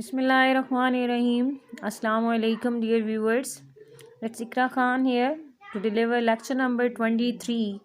Bismillahirrahmanirrahim. Assalamu alaikum, dear viewers. It's Ikra Khan here to deliver lecture number 23,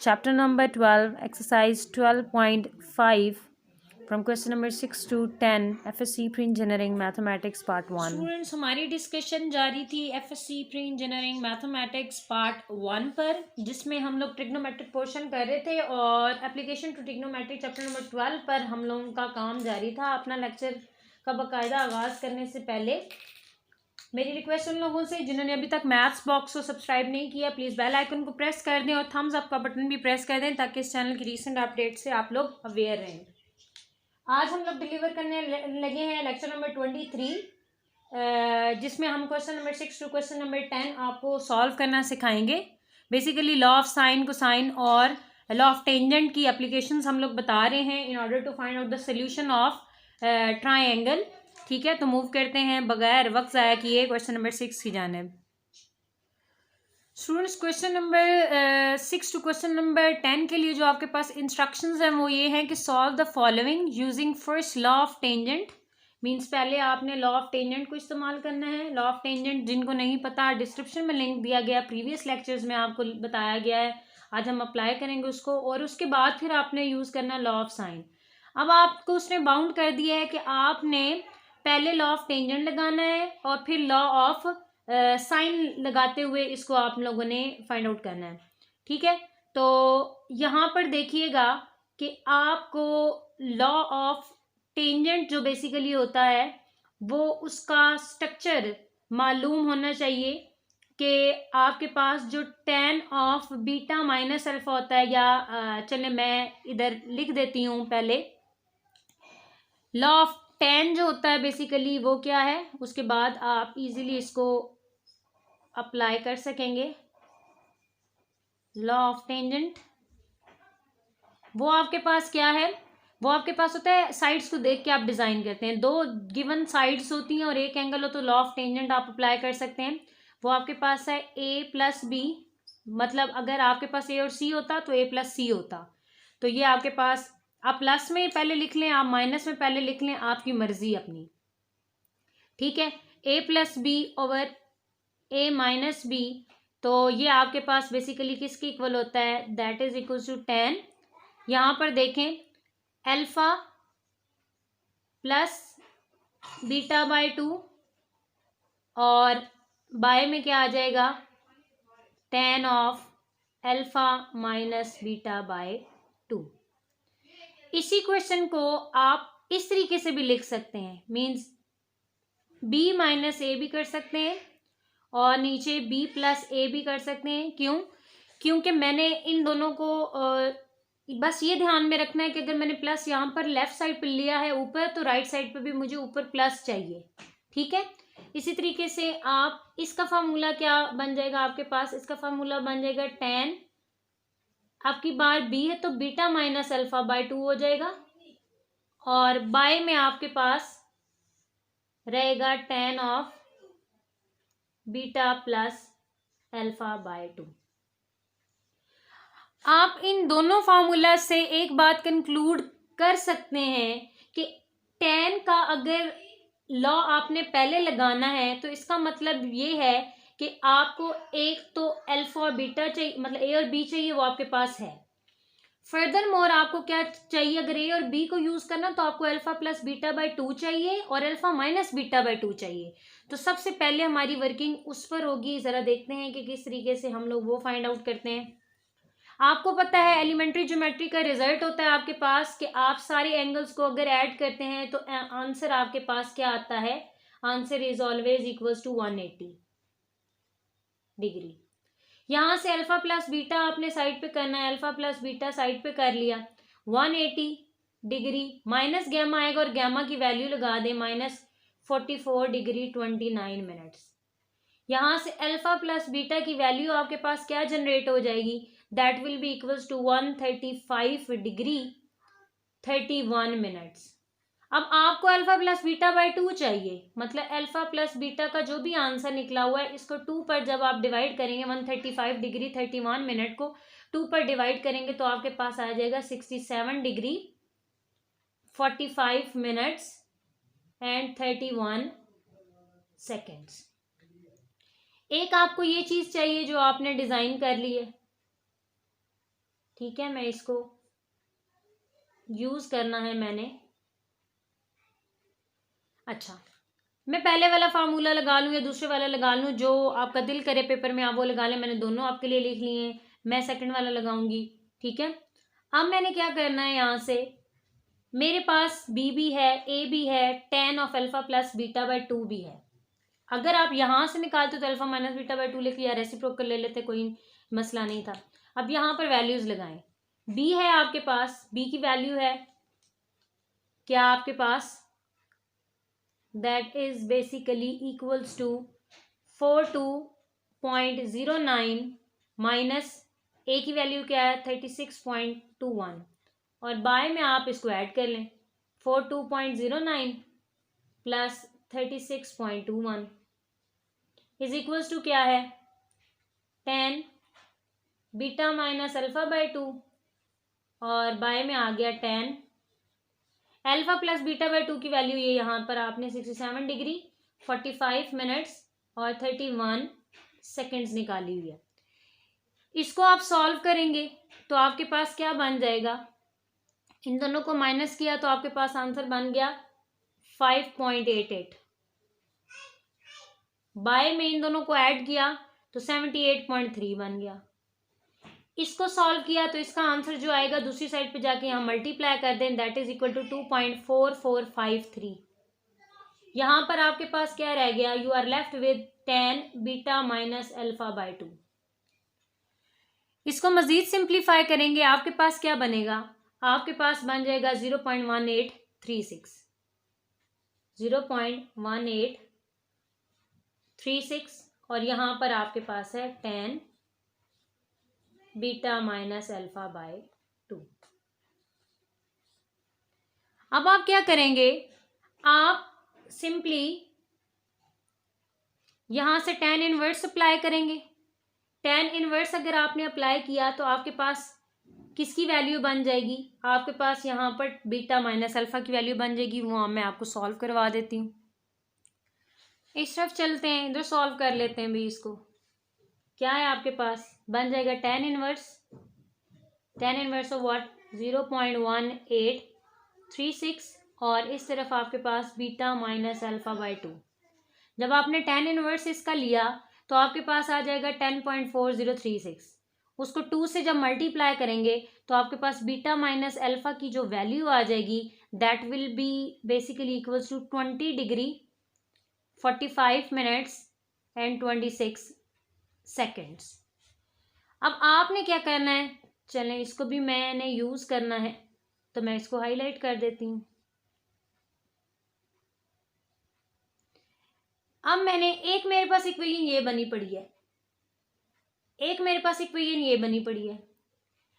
chapter number 12, exercise 12.5 from question number 6 to 10, FSC Pre-Engineering Mathematics Part 1. Students, हमारी discussion जारी थी FSc pre engineering mathematics part 1 पर, जिसमें हम लोग trigonometric portion कर रहे थे और application to trigonometric chapter number 12 पर हम लोगों का काम जारी था। अपना लेक्चर का बाकायदा आगाज़ करने से पहले मेरी रिक्वेस्ट उन लोगों से जिन्होंने अभी तक मैथ्स बॉक्स को सब्सक्राइब नहीं किया, प्लीज़ बेल आइकन को प्रेस कर दें और थम्स अप का बटन भी प्रेस कर दें ताकि इस चैनल की रीसेंट अपडेट से आप लोग अवेयर रहें। आज हम लोग डिलीवर करने लगे हैं लेक्चर नंबर 23, जिसमें हम question number 6 to question number 10 आपको सॉल्व करना सिखाएंगे। Basically law of sine, cosine और लॉ ऑफ टेंजेंट की एप्लीकेशंस हम लोग बता रहे हैं in order to find out the solution of triangle. ठीक है, तो मूव करते हैं बगैर वक्त ज़ाया किए क्वेश्चन नंबर 6 की जानिब। Students, question number 6 to question number 10 के लिए जो आपके पास इंस्ट्रक्शंस हैं वो ये हैं कि solve the following using first law of tangent. Means पहले आपने लॉ ऑफ टेंजेंट को इस्तेमाल करना है। लॉ ऑफ टेंजेंट जिनको नहीं पता, डिस्क्रिप्शन में लिंक दिया गया, प्रीवियस लेक्चर्स में आपको बताया गया है। आज हम अप्लाई करेंगे उसको और उसके बाद फिर आपने यूज़ करना लॉ ऑफ साइन। अब आपको उसने बाउंड कर दिया है कि आपने पहले लॉ ऑफ टेंजेंट लगाना है और फिर लॉ ऑफ साइन लगाते हुए इसको आप लोगों ने फाइंड आउट करना है। ठीक है, तो यहाँ पर देखिएगा कि आपको लॉ ऑफ टेंजेंट जो बेसिकली होता है वो उसका स्ट्रक्चर मालूम होना चाहिए कि आपके पास जो tan of beta minus alpha होता है, या चले मैं इधर लिख देती हूँ पहले। लॉ ऑफ tan जो होता है बेसिकली वो क्या है, उसके बाद आप इजीली इसको अप्लाई कर सकेंगे। लॉ ऑफ टेंजेंट वो आपके पास क्या है, वो आपके पास होता है साइड्स को देख के आप डिज़ाइन करते हैं। दो गिवन साइड्स होती हैं और एक एंगल हो तो लॉ ऑफ टेंजेंट आप अप्लाई कर सकते हैं। वो आपके पास है a प्लस बी, मतलब अगर आपके पास a और c होता तो a प्लस सी होता। तो ये आपके पास, आप प्लस में पहले लिख लें, आप माइनस में पहले लिख लें, आपकी मर्जी अपनी। ठीक है, a plus B over a minus B, तो ये आपके पास बेसिकली किसके इक्वल होता है, दैट इज इक्वल टू 10। यहाँ पर देखें अल्फा प्लस बीटा बाय 2 और बाय में क्या आ जाएगा, tan of alpha minus beta by 2। इसी क्वेश्चन को आप इस तरीके से भी लिख सकते हैं, मीन्स b माइनस ए भी कर सकते हैं और नीचे b प्लस ए भी कर सकते हैं। क्यों? क्योंकि मैंने इन दोनों को बस ये ध्यान में रखना है कि अगर मैंने प्लस यहाँ पर लेफ्ट साइड पर लिया है ऊपर, तो राइट साइड पर भी मुझे ऊपर प्लस चाहिए। ठीक है, इसी तरीके से आप इसका फार्मूला क्या बन जाएगा आपके पास, इसका फार्मूला बन जाएगा tan, आपकी बार b है तो बीटा माइनस अल्फा बाय 2 हो जाएगा और बाय में आपके पास रहेगा tan of beta plus alpha by 2। आप इन दोनों फार्मूला से एक बात कंक्लूड कर सकते हैं कि tan का अगर लॉ आपने पहले लगाना है तो इसका मतलब ये है कि आपको एक तो अल्फा और बीटा चाहिए, मतलब a और b चाहिए, वो आपके पास है। फर्दर मोर आपको क्या चाहिए, अगर a और b को यूज करना तो आपको अल्फा प्लस बीटा बाय 2 चाहिए और अल्फा माइनस बीटा बाय 2 चाहिए। तो सबसे पहले हमारी वर्किंग उस पर होगी। जरा देखते हैं कि किस तरीके से हम लोग वो फाइंड आउट करते हैं। आपको पता है एलिमेंट्री ज्योमेट्री का रिजल्ट होता है आपके पास कि आप सारे एंगल्स को अगर ऐड करते हैं तो आंसर आपके पास क्या आता है, answer is always equals to 180 डिग्री। यहाँ से अल्फा प्लस बीटा आपने साइड पे करना है, अल्फा प्लस बीटा साइड पे कर लिया, 180 डिग्री माइनस गैमा आएगा और गैमा की वैल्यू लगा दें -44 डिग्री 29 मिनट्स। यहाँ से अल्फा प्लस बीटा की वैल्यू आपके पास क्या जनरेट हो जाएगी, that will be equals to 135 degree 31 minutes. अब आपको अल्फा प्लस बीटा बाय 2 चाहिए, मतलब अल्फा प्लस बीटा का जो भी आंसर निकला हुआ है इसको 2 पर जब आप डिवाइड करेंगे, 135 डिग्री 31 मिनट को 2 पर डिवाइड करेंगे तो आपके पास आ जाएगा 67 डिग्री 45 मिनट्स एंड 31 सेकेंड्स। एक आपको ये चीज चाहिए जो आपने डिजाइन कर ली है, ठीक है, मैं इसको यूज करना है मैंने। अच्छा, मैं पहले वाला फार्मूला लगा लूँ या दूसरे वाला लगा लूँ, जो आपका दिल करे पेपर में आप वो लगा लें। मैंने दोनों आपके लिए लिख लिए हैं, मैं सेकंड वाला लगाऊंगी, ठीक है। अब मैंने क्या करना है, यहाँ से मेरे पास बी भी है, ए भी है, tan of alpha plus beta by 2 भी है। अगर आप यहाँ से निकालते तो अल्फा माइनस बीटा बाय 2 लेके या रेसिप्रोकल ले लेते, कोई मसला नहीं था। अब यहाँ पर वैल्यूज लगाएं। बी है आपके पास, बी की वैल्यू है क्या आपके पास, that is basically equals to 42.09 minus A की वैल्यू क्या है 36.21, और बाय में आप इसको ऐड कर लें 42.09 प्लस 36.21 इज इक्वल्स टू क्या है 10 बीटा माइनस अल्फा बाय 2, और बाय में आ गया 10 अल्फा प्लस बीटा बाय 2 की वैल्यू ये यहाँ पर आपने 67 डिग्री 45 मिनट्स और 31 सेकेंड्स निकाली हुई है। इसको आप सॉल्व करेंगे तो आपके पास क्या बन जाएगा, इन दोनों को माइनस किया तो आपके पास आंसर बन गया 5.88, बाय में इन दोनों को ऐड किया तो 78.3 बन गया। इसको सॉल्व किया तो इसका आंसर जो आएगा दूसरी साइड पे जाके यहाँ मल्टीप्लाई कर दें, दैट इज इक्वल टू 2.4453। यहाँ पर आपके पास क्या रह गया, you are left with 10 beta minus alpha by 2। इसको मजीद सिंप्लीफाई करेंगे, आपके पास क्या बनेगा, आपके पास बन जाएगा 0.1836, 0.1836, और यहाँ पर आपके पास है 10 बीटा माइनस अल्फा बाय 2। अब आप क्या करेंगे, आप सिंपली यहां से tan इनवर्स अप्लाई करेंगे। tan इनवर्स अगर आपने अप्लाई किया तो आपके पास किसकी वैल्यू बन जाएगी, आपके पास यहाँ पर बीटा माइनस अल्फा की वैल्यू बन जाएगी। वो मैं आपको सॉल्व करवा देती हूँ। इस तरफ चलते हैं, इधर सॉल्व कर लेते हैं भी। इसको क्या है आपके पास बन जाएगा tan इनवर्स ऑफ व्हाट 0.1836, और इस तरफ आपके पास बीटा माइनस अल्फा बाय 2। जब आपने tan इनवर्स इसका लिया तो आपके पास आ जाएगा 10.4036, उसको 2 से जब मल्टीप्लाई करेंगे तो आपके पास बीटा माइनस अल्फा की जो वैल्यू आ जाएगी that will be basically equals to 20 degree 45 minutes and 26 seconds. अब आपने क्या करना है, चलें इसको भी मैंने यूज करना है तो मैं इसको हाईलाइट कर देती हूँ। अब मैंने एक मेरे पास इक्वेशन ये बनी पड़ी है, एक मेरे पास इक्वेशन ये बनी पड़ी है।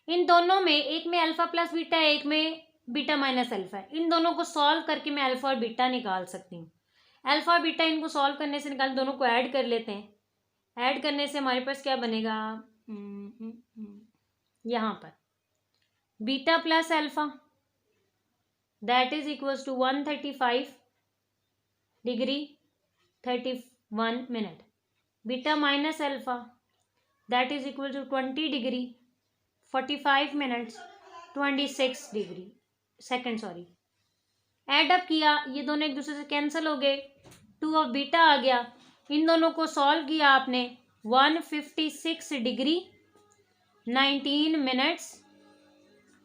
इन दोनों में एक में अल्फा प्लस बीटा है, एक में बीटा माइनस अल्फा है। इन दोनों को सॉल्व करके मैं अल्फा और बीटा निकाल सकती हूँ। अल्फा और बीटा इनको सॉल्व करने से निकाल, दोनों को ऐड कर लेते हैं। ऐड करने से हमारे पास क्या बनेगा, यहाँ पर beta plus alpha that is equals to 135 degree 31 minute, beta minus alpha that is equal to 20 degree 45 minutes 26 degree second, sorry. Add up किया, ये दोनों एक दूसरे से कैंसिल हो गए, 2 ऑफ बीटा आ गया। इन दोनों को सॉल्व किया आपने 156 डिग्री 19 मिनट्स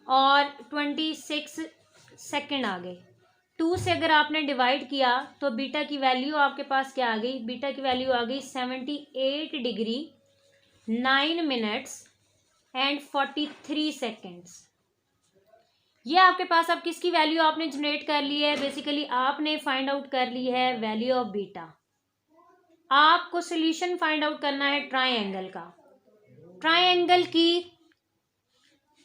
और 26 सेकेंड आ गए। 2 से अगर आपने डिवाइड किया तो बीटा की वैल्यू आपके पास क्या आ गई, बीटा की वैल्यू आ गई 78 डिग्री 9 मिनट्स एंड 43 सेकेंड्स। ये आपके पास अब किसकी वैल्यू आपने जनरेट कर ली है, बेसिकली आपने फाइंड आउट कर ली है वैल्यू ऑफ बीटा। आपको सॉल्यूशन फाइंड आउट करना है ट्राइंगल का। ट्राइंगल की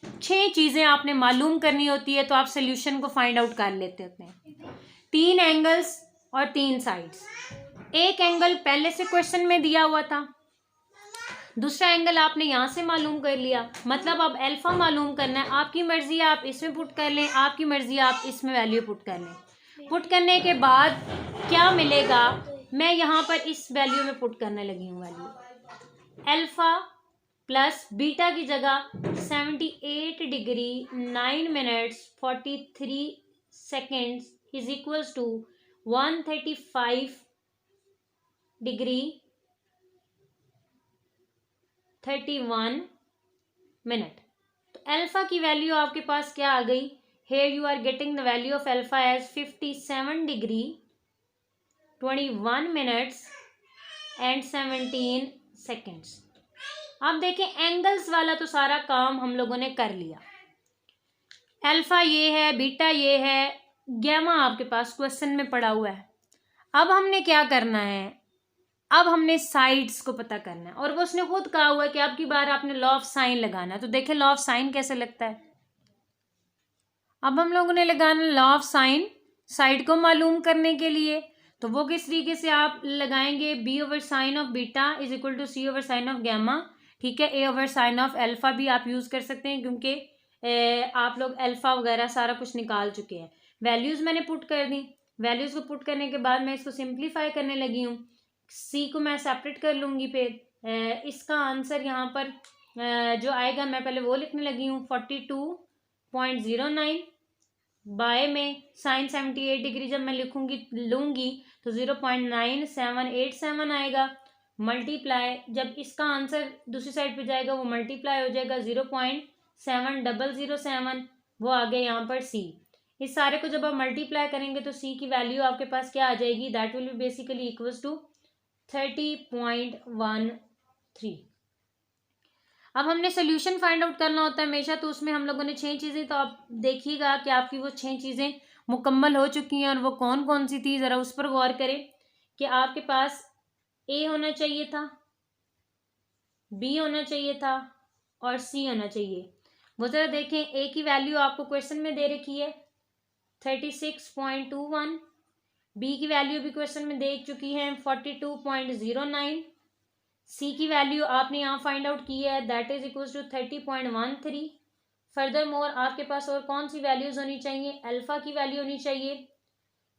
6 चीजें आपने मालूम करनी होती है तो आप सॉल्यूशन को फाइंड आउट कर लेते होते हैं। 3 एंगल्स और 3 साइड्स। एक एंगल पहले से क्वेश्चन में दिया हुआ था, दूसरा एंगल आपने यहाँ से मालूम कर लिया, मतलब अब अल्फा मालूम करना है। आपकी मर्जी आप इसमें पुट कर लें, आपकी मर्जी आप इसमें वैल्यू पुट कर लें। पुट करने के बाद क्या मिलेगा, मैं यहाँ पर इस वैल्यू में पुट करने लगी हूँ वैल्यू अल्फ़ा प्लस बीटा की जगह 78 degree 9 minutes 43 seconds is equals to 135 degree 31 minute. तो अल्फ़ा की वैल्यू आपके पास क्या आ गई, here you are getting the value of alpha as 57 degree 21 minutes and 17 seconds. अब देखें एंगल्स वाला तो सारा काम हम लोगों ने कर लिया, अल्फ़ा ये है, बीटा ये है, गैमा आपके पास क्वेश्चन में पड़ा हुआ है। अब हमने क्या करना है, अब हमने साइड्स को पता करना है, और वो उसने खुद कहा हुआ है कि अब की बार आपने लॉ ऑफ साइन लगाना है। तो देखें लॉ ऑफ साइन कैसे लगता है। अब हम लोगों ने लगाना लॉ ऑफ साइन साइड को मालूम करने के लिए, तो वो किस तरीके से आप लगाएंगे, B over sine of beta is equal to C over sine of gamma, ठीक है। A over sine of alpha भी आप यूज़ कर सकते हैं क्योंकि आप लोग अल्फ़ा वगैरह सारा कुछ निकाल चुके हैं। वैल्यूज़ मैंने पुट कर दी, वैल्यूज़ को पुट करने के बाद मैं इसको सिंप्लीफाई करने लगी हूँ, सी को मैं सेपरेट कर लूँगी, फिर इसका आंसर यहाँ पर जो आएगा मैं पहले वो लिखने लगी हूँ 42.09 बाय में साइन 78 डिग्री जब मैं लूँगी तो 0.9787 आएगा, मल्टीप्लाई जब इसका आंसर दूसरी साइड पे जाएगा वो मल्टीप्लाई हो जाएगा 0.7007, वो आ गया यहाँ पर सी। इस सारे को जब आप मल्टीप्लाई करेंगे तो सी की वैल्यू आपके पास क्या आ जाएगी, that will be basically equals to 30.13। अब हमने सोल्यूशन फाइंड आउट करना होता है हमेशा, तो उसमें हम लोगों ने 6 चीज़ें, तो आप देखिएगा कि आपकी वो 6 चीज़ें मुकम्मल हो चुकी हैं और वो कौन कौन सी थी, ज़रा उस पर गौर करें कि आपके पास ए होना चाहिए था, बी होना चाहिए था और सी होना चाहिए। वो ज़रा देखें, ए की वैल्यू आपको क्वेश्चन में दे रखी है 36.21, बी की वैल्यू भी क्वेश्चन में दे चुकी है 42.09, सी की वैल्यू आपने यहाँ फाइंड आउट की है that is equals to 30.13। Furthermore आपके पास और कौन सी वैल्यूज़ होनी चाहिए, अल्फ़ा की वैल्यू होनी चाहिए,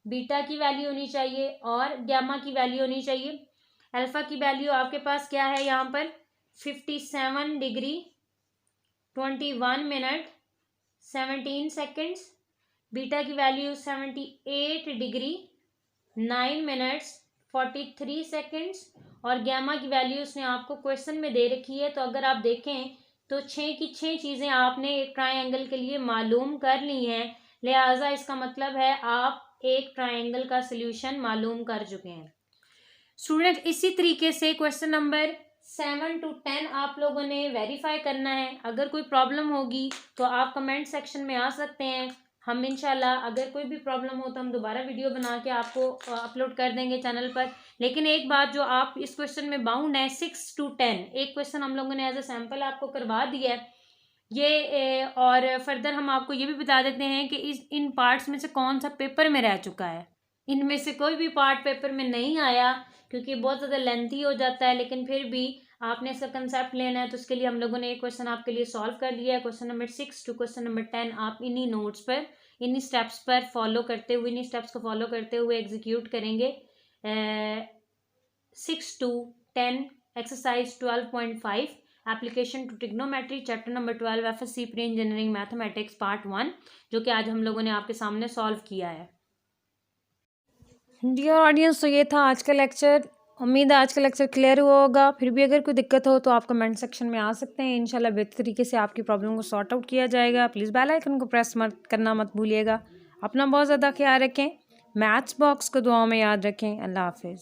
बीटा की वैल्यू होनी चाहिए और गैमा की वैल्यू होनी चाहिए। अल्फ़ा की वैल्यू आपके पास क्या है यहाँ पर 57 डिग्री 21 मिनट 17 सेकेंड्स, बीटा की वैल्यू 78 डिग्री 9 मिनट्स 43 सेकेंड्स और गैमा की वैल्यू उसने आपको क्वेश्चन में दे रखी है। तो अगर आप देखें तो 6 की 6 चीज़ें आपने एक ट्रायंगल के लिए मालूम कर ली हैं, लिहाजा इसका मतलब है आप एक ट्रायंगल का सल्यूशन मालूम कर चुके हैं। स्टूडेंट इसी तरीके से क्वेश्चन नंबर 7 to 10 आप लोगों ने वेरीफाई करना है। अगर कोई प्रॉब्लम होगी तो आप कमेंट सेक्शन में आ सकते हैं, हम इंशाल्लाह अगर कोई भी प्रॉब्लम हो तो हम दोबारा वीडियो बना के आपको अपलोड कर देंगे चैनल पर। लेकिन एक बात जो आप इस क्वेश्चन में बाउंड है 6 to 10, एक क्वेश्चन हम लोगों ने एज ए सैम्पल आपको करवा दिया है ये, और फर्दर हम आपको ये भी बता देते हैं कि इन पार्ट्स में से कौन सा पेपर में रह चुका है। इनमें से कोई भी पार्ट पेपर में नहीं आया क्योंकि बहुत ज़्यादा लेंथी हो जाता है, लेकिन फिर भी आपने इसका कंसेप्ट लेना है तो उसके लिए हम लोगों ने एक क्वेश्चन आपके लिए सॉल्व कर लिया है। Question number 6 to question number 10 आप इन्हीं नोट्स पर इन्हीं स्टेप्स पर फॉलो करते हुए इन्हीं स्टेप्स को फॉलो करते हुए एग्जीक्यूट करेंगे। 6 to 10 exercise 12.5 application to trigonometry chapter number 12 FSc pre engineering mathematics part 1, जो कि आज हम लोगों ने आपके सामने सॉल्व किया है। डियर ऑडियंस, तो ये था आज का लेक्चर। उम्मीद है आज का लेक्चर क्लियर हुआ होगा। फिर भी अगर कोई दिक्कत हो तो आप कमेंट सेक्शन में आ सकते हैं, इंशाल्लाह बेहतर तरीके से आपकी प्रॉब्लम को सॉर्ट आउट किया जाएगा। प्लीज़ बेल आइकन को प्रेस करना मत भूलिएगा। अपना बहुत ज़्यादा ख्याल रखें, मैथ्स बॉक्स को दुआओं में याद रखें। अल्लाह हाफिज़।